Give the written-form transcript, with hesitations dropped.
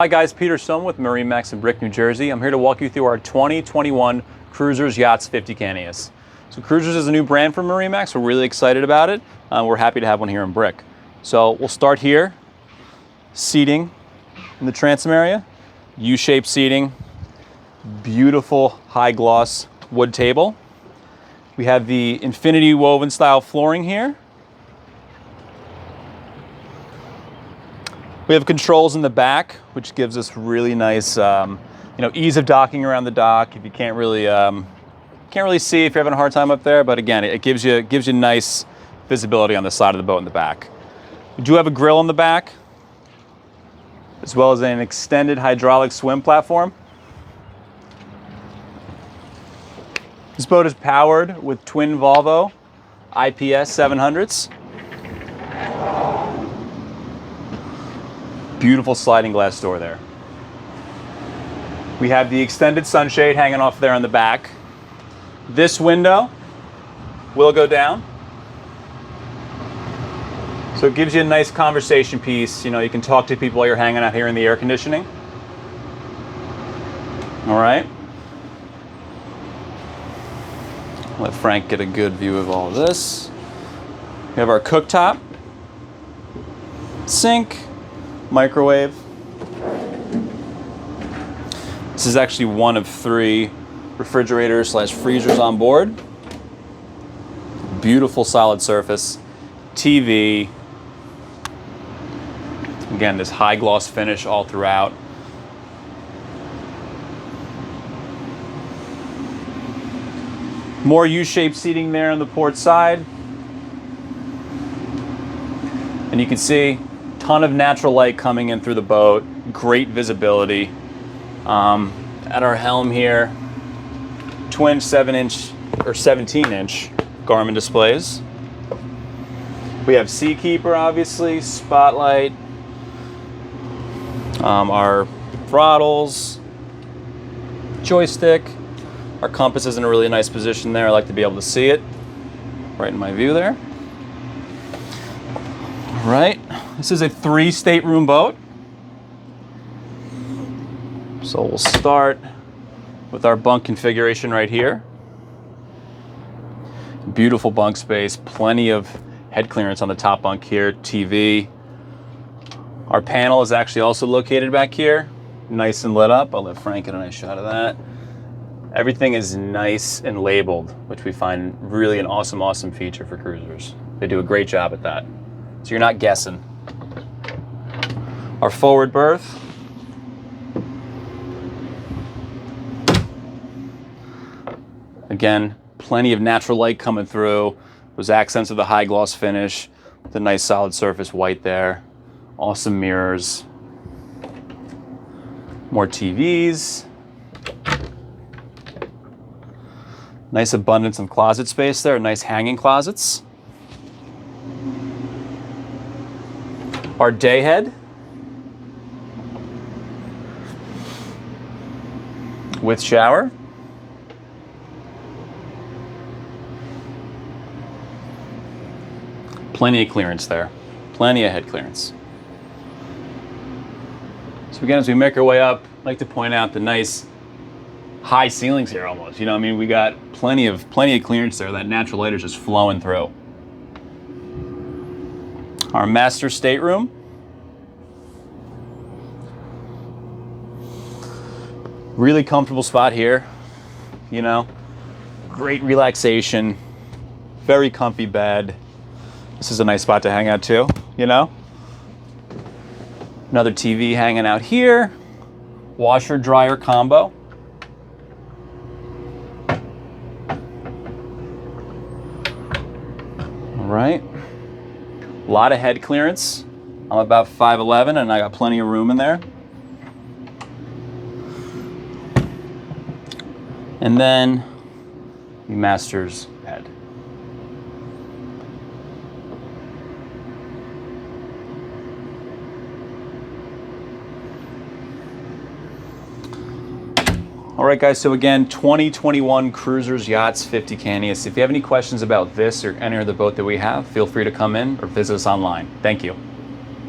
Hi guys, Peter Stone with MarineMax in Brick, New Jersey. I'm here to walk you through our 2021 Cruisers Yachts 50 Cantius. So Cruisers is a new brand for MarineMax. We're really excited about it. We're happy to have one here in Brick. So we'll start here. Seating in the transom area, U-shaped seating, beautiful high gloss wood table. We have the infinity woven style flooring here. We have controls in the back, which gives us really nice, ease of docking around the dock. If you can't really see if you're having a hard time up there, but again, it gives you nice visibility on the side of the boat in the back. We do have a grill in the back, as well as an extended hydraulic swim platform. This boat is powered with twin Volvo IPS 700s. Beautiful sliding glass door there. We have the extended sunshade hanging off there on the back. This window will go down. So it gives you a nice conversation piece. You know, you can talk to people while you're hanging out here in the air conditioning. All right. Let Frank get a good view of all of this. We have our cooktop, sink, microwave. This is actually one of 3 refrigerators / freezers on board. Beautiful solid surface, TV. Again, this high gloss finish all throughout. More U-shaped seating there on the port side. And you can see ton of natural light coming in through the boat, great visibility. At our helm here, twin 7-inch or 17-inch Garmin displays. We have Seakeeper, obviously, spotlight, our throttles, joystick. Our compass is in a really nice position there. I like to be able to see it right in my view there. All right. This is a 3 stateroom boat. So we'll start with our bunk configuration right here. Beautiful bunk space, plenty of head clearance on the top bunk here, TV. Our panel is actually also located back here, nice and lit up. I'll let Frank get a nice shot of that. Everything is nice and labeled, which we find really an awesome feature for cruisers. They do a great job at that. So you're not guessing. Our forward berth. Again, plenty of natural light coming through. Those accents of the high gloss finish, the nice solid surface white there. Awesome mirrors. More TVs. Nice abundance of closet space there, nice hanging closets. Our day head with shower. Plenty of clearance there, plenty of head clearance. So again, as we make our way up, I'd like to point out the nice high ceilings here almost. You know, I mean, we got plenty of clearance there. That natural light is just flowing through. Our master stateroom. Really comfortable spot here. You know, great relaxation, very comfy bed. This is a nice spot to hang out too, you know. Another TV hanging out here. Washer dryer combo. All right. A lot of head clearance. I'm about 5'11" and I got plenty of room in there. And then the master's bed. All right, guys, so again, 2021 Cruisers Yachts 50 Cantius. If you have any questions about this or any other boat that we have, feel free to come in or visit us online. Thank you.